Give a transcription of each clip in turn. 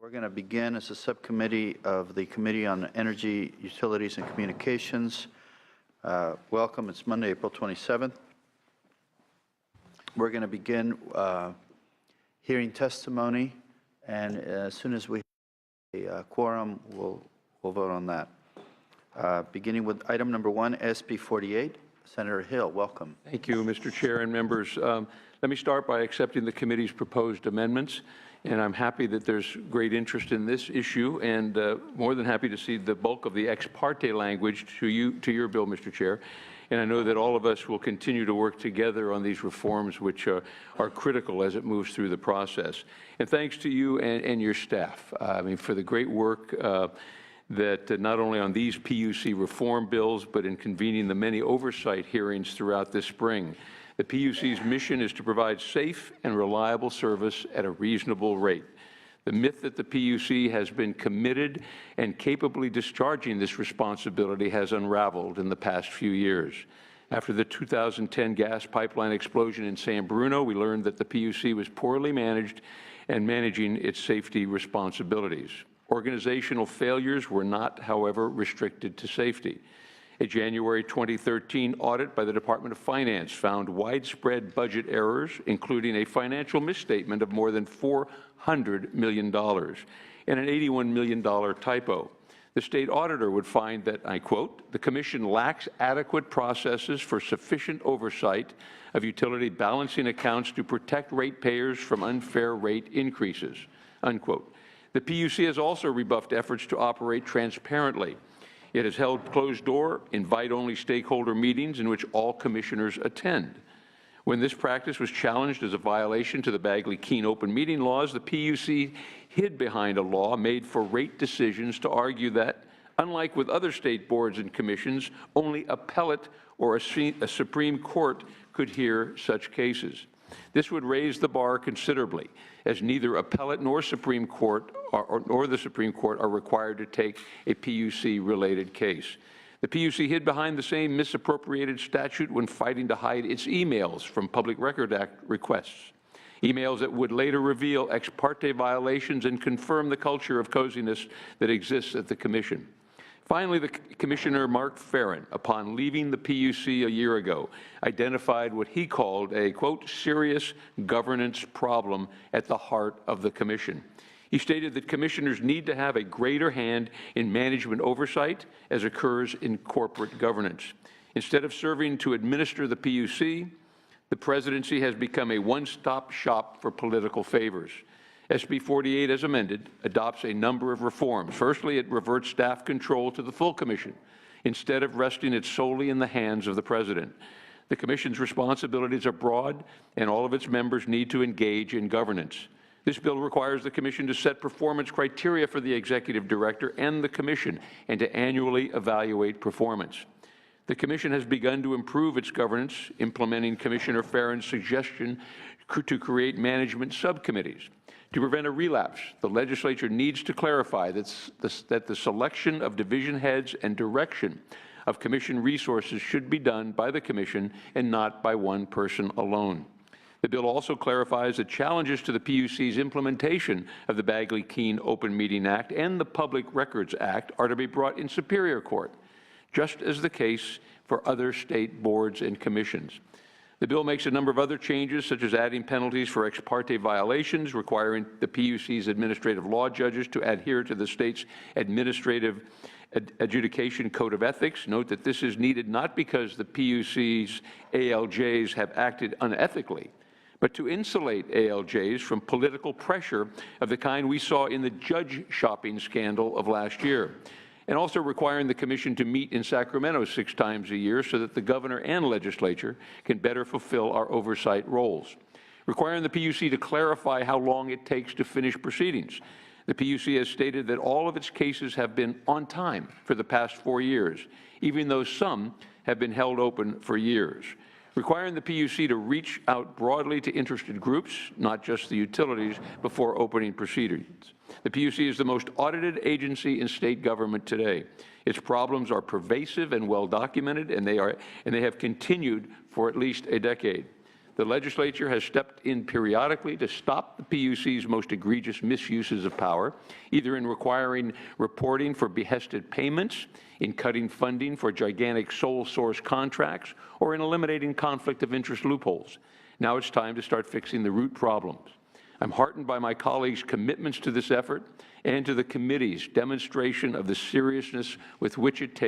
We're going to begin as a subcommittee of the Committee on Energy, Utilities, and Communications. Welcome. It's Monday, April 27th. We're going to begin hearing testimony, and as soon as we have a quorum, we'll vote on that. Beginning with item number 1, SB 48. Senator Hill, welcome. Thank you, Mr. Chair and members. Let me start by accepting the committee's proposed amendments, and I'm happy that there's great interest in this issue, and more than happy to see the bulk of the ex parte language to your bill, Mr. Chair. And I know that all of us will continue to work together on these reforms, which are critical as it moves through the process. And thanks to you and your staff, for the great work that not only on these PUC reform bills, but in convening the many oversight hearings throughout this spring. The PUC's mission is to provide safe and reliable service at a reasonable rate. The myth that the PUC has been committed and capably discharging this responsibility has unraveled in the past few years. After the 2010 gas pipeline explosion in San Bruno, we learned that the PUC was poorly managed and managing its safety responsibilities. Organizational failures were not, however, restricted to safety. A January 2013 audit by the Department of Finance found widespread budget errors, including a financial misstatement of more than $400 million and an $81 million typo. The state auditor would find that, I quote, "The Commission lacks adequate processes for sufficient oversight of utility balancing accounts to protect ratepayers from unfair rate increases," unquote. The PUC has also rebuffed efforts to operate transparently. It has held closed-door, invite-only stakeholder meetings in which all commissioners attend. When this practice was challenged as a violation to the Bagley-Keene open meeting laws, the PUC hid behind a law made for rate decisions to argue that, unlike with other state boards and commissions, only appellate or a Supreme Court could hear such cases. This would raise the bar considerably, as neither appellate nor Supreme Court nor the Supreme Court are required to take a PUC-related case. The PUC hid behind the same misappropriated statute when fighting to hide its emails from Public Record Act requests, emails that would later reveal ex parte violations and confirm the culture of coziness that exists at the Commission. Finally, the Commissioner Mark Farron, upon leaving the PUC a year ago, identified what he called a, quote, "serious governance problem" at the heart of the Commission. He stated that commissioners need to have a greater hand in management oversight, as occurs in corporate governance. Instead of serving to administer the PUC, the presidency has become a one-stop shop for political favors. SB 48, as amended, adopts a number of reforms. Firstly, it reverts staff control to the full Commission, instead of resting it solely in the hands of the President. The Commission's responsibilities are broad, and all of its members need to engage in governance. This bill requires the Commission to set performance criteria for the Executive Director and the Commission, and to annually evaluate performance. The Commission has begun to improve its governance, implementing Commissioner Farron's suggestion to create management subcommittees. To prevent a relapse, the legislature needs to clarify that the selection of division heads and direction of Commission resources should be done by the Commission and not by one person alone. The bill also clarifies that challenges to the PUC's implementation of the Bagley-Keene Open Meeting Act and the Public Records Act are to be brought in Superior Court, just as the case for other state boards and commissions. The bill makes a number of other changes, such as adding penalties for ex parte violations, requiring the PUC's administrative law judges to adhere to the state's administrative adjudication code of ethics. Note that this is needed not because the PUC's ALJs have acted unethically, but to insulate ALJs from political pressure of the kind we saw in the judge shopping scandal of last year, and also requiring the Commission to meet in Sacramento 6 times a year so that the governor and legislature can better fulfill our oversight roles. Requiring the PUC to clarify how long it takes to finish proceedings. The PUC has stated that all of its cases have been on time for the past 4 years, even though some have been held open for years. Requiring the PUC to reach out broadly to interested groups, not just the utilities, before opening proceedings. The PUC is the most audited agency in state government today. Its problems are pervasive and well documented, and they have continued for at least a decade. The legislature has stepped in periodically to stop the PUC's most egregious misuses of power, either in requiring reporting for behested payments, in cutting funding for gigantic sole source contracts, or in eliminating conflict of interest loopholes. Now it's time to start fixing the root problems. I'm heartened by my colleagues' commitments to this effort and to the committee's demonstration of the seriousness with which it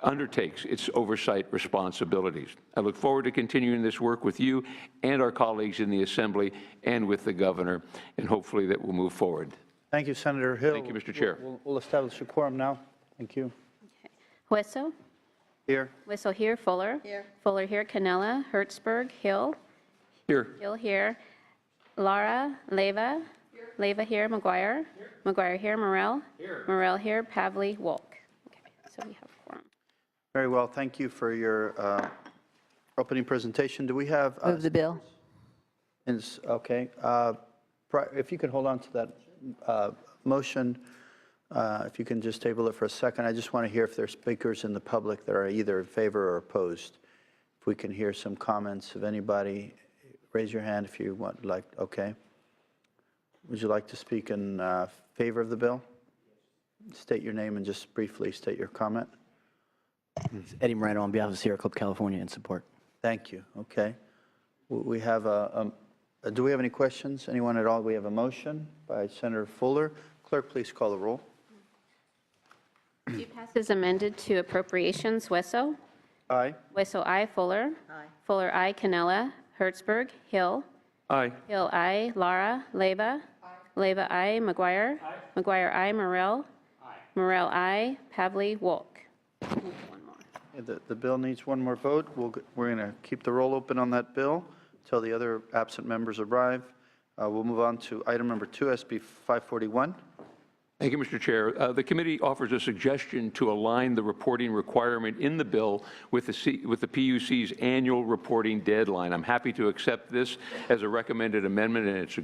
undertakes its oversight responsibilities. I look forward to continuing this work with you and our colleagues in the Assembly and with the Governor, and hopefully that will move forward. Thank you, Senator Hill. Thank you, Mr. Chair. We'll establish a quorum now. Thank you. Hueso. Here. Hueso here. Fuller. Here. Fuller here. Canela. Hertzberg. Hill. Here. Hill here. Lara. Leyva. Leyva here. McGuire. McGuire here. Morel. Morel here. Pavley. Wolk. Okay, so we have quorum. Very well. Thank you for your opening presentation. Do we have? Move the bill. Okay. If you could hold on to that motion, if you can just table it for a second. I just want to hear if there's speakers in the public that are either in favor or opposed. If we can hear some comments of anybody, raise your hand if you want. Okay. Would you like to speak in favor of the bill? State your name and just briefly state your comment. It's Eddie Moreno on behalf of Sierra Club California in support. Thank you. Okay. We have do we have any questions? Anyone at all? We have a motion by Senator Fuller. Clerk, please call the roll. Do pass is amended to appropriations. Hueso. Aye. Hueso I. Fuller. Aye. Fuller I. Canela. Hertzberg. Hill. Aye. Hill I. Lara. Leyva. Leyva I. McGuire. McGuire I. Morel. Morel I. Pavley. Wolk. One more. The bill needs one more vote. We're going to keep the roll open on that bill until the other absent members arrive. We'll move on to item number 2, SB 541. Thank you, Mr. Chair. The committee offers a suggestion to align the reporting requirement in the bill with the PUC's annual reporting deadline. I'm happy to accept this as a recommended amendment, and it's a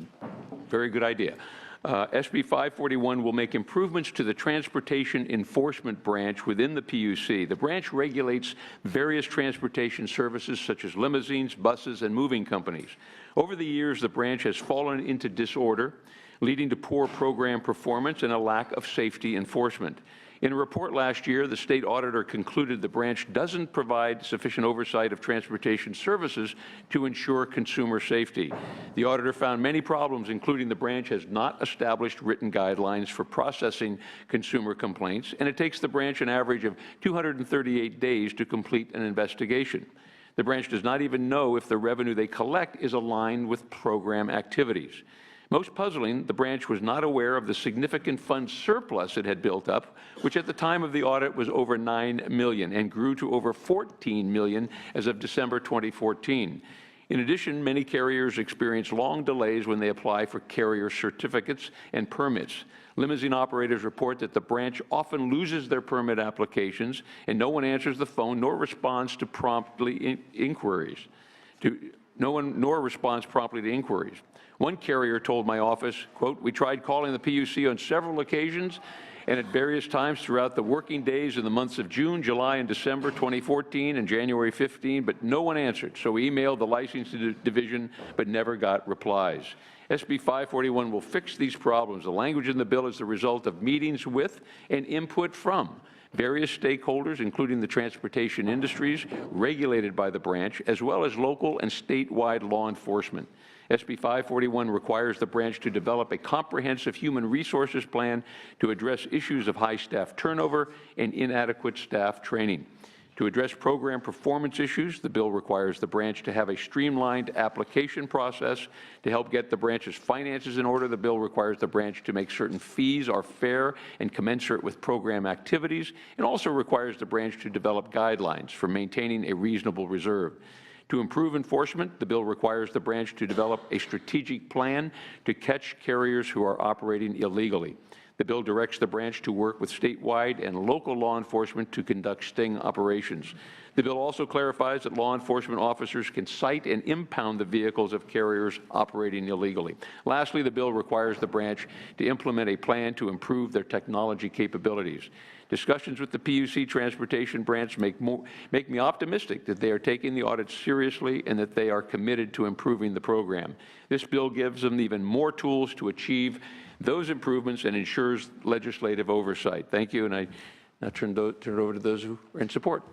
very good idea. SB 541 will make improvements to the Transportation Enforcement Branch within the PUC. The branch regulates various transportation services such as limousines, buses, and moving companies. Over the years, the branch has fallen into disorder, leading to poor program performance and a lack of safety enforcement. In a report last year, the state auditor concluded the branch doesn't provide sufficient oversight of transportation services to ensure consumer safety. The auditor found many problems, including the branch has not established written guidelines for processing consumer complaints, and it takes the branch an average of 238 days to complete an investigation. The branch does not even know if the revenue they collect is aligned with program activities. Most puzzling, the branch was not aware of the significant fund surplus it had built up, which at the time of the audit was over $9 million and grew to over $14 million as of December 2014. In addition, many carriers experience long delays when they apply for carrier certificates and permits. Limousine operators report that the branch often loses their permit applications and no one answers the phone nor responds to inquiries. Nor responds promptly to inquiries. One carrier told my office, quote, "We tried calling the PUC on several occasions and at various times throughout the working days in the months of June, July, and December 2014 and January 15, but no one answered. So we emailed the licensing division but never got replies." SB 541 will fix these problems. The language in the bill is the result of meetings with and input from various stakeholders, including the transportation industries regulated by the branch, as well as local and statewide law enforcement. SB 541 requires the branch to develop a comprehensive human resources plan to address issues of high staff turnover and inadequate staff training. To address program performance issues, the bill requires the branch to have a streamlined application process to help get the branch's finances in order. The bill requires the branch to make certain fees are fair and commensurate with program activities, and also requires the branch to develop guidelines for maintaining a reasonable reserve. To improve enforcement, the bill requires the branch to develop a strategic plan to catch carriers who are operating illegally. The bill directs the branch to work with statewide and local law enforcement to conduct sting operations. The bill also clarifies that law enforcement officers can cite and impound the vehicles of carriers operating illegally. Lastly, the bill requires the branch to implement a plan to improve their technology capabilities. Discussions with the PUC Transportation Branch make me optimistic that they are taking the audit seriously and that they are committed to improving the program. This bill gives them even more tools to achieve those improvements and ensures legislative oversight. Thank you, and I now turn it over to those who are in support.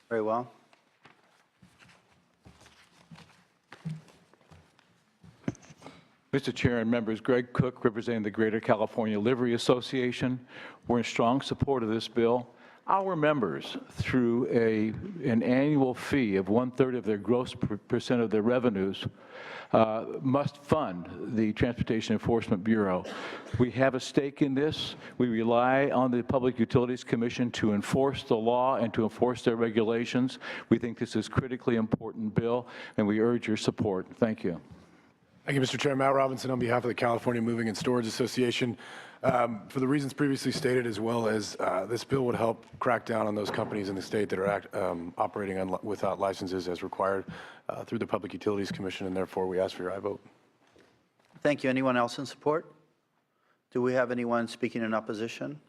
Very well. Mr. Chair and members, Greg Cook, representing the Greater California Livery Association. We're in strong support of this bill. Our members, through an annual fee of 1/3 of their gross percent of their revenues, must fund the Transportation Enforcement Bureau. We have a stake in this. We rely on the Public Utilities Commission to enforce the law and to enforce their regulations. We think this is a critically important bill, and we urge your support. Thank you. Thank you, Mr. Chair. Matt Robinson on behalf of the California Moving and Storage Association. For the reasons previously stated, as well as this bill would help crack down on those companies in the state that are operating without licenses as required through the Public Utilities Commission, and therefore we ask for your aye vote. Thank you. Anyone else in support? Do we have anyone speaking in opposition?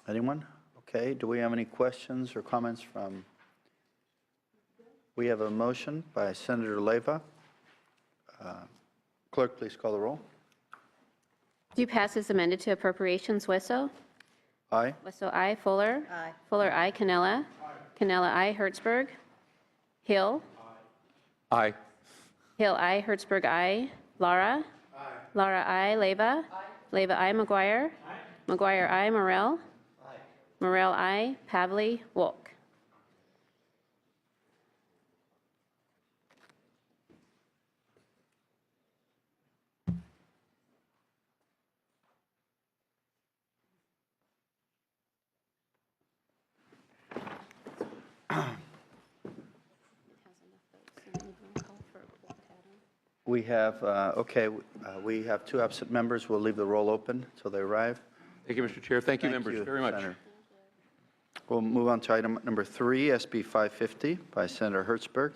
Anyone? Okay. Do we have any questions or comments from? We have a motion by Senator Leyva. Clerk, please call the roll. Do pass as amended to appropriations. Wesso? Aye. Wesso, aye. Fuller? Aye. Fuller, aye. Canella? Canella, aye. Hertzberg? Hill? Aye. Hill, aye. Hertzberg, aye. Lara? Lara, aye. Leyva? Leyva, aye. McGuire? McGuire, aye. Morel? Morel, aye. Pavley? Wolk? We have, we have 2 absent members. We'll leave the roll open until they arrive. Thank you, Mr. Chair. Thank you, Thank members, you, very much. Senator. We'll move on to item number 3, SB 550 by Senator Hertzberg.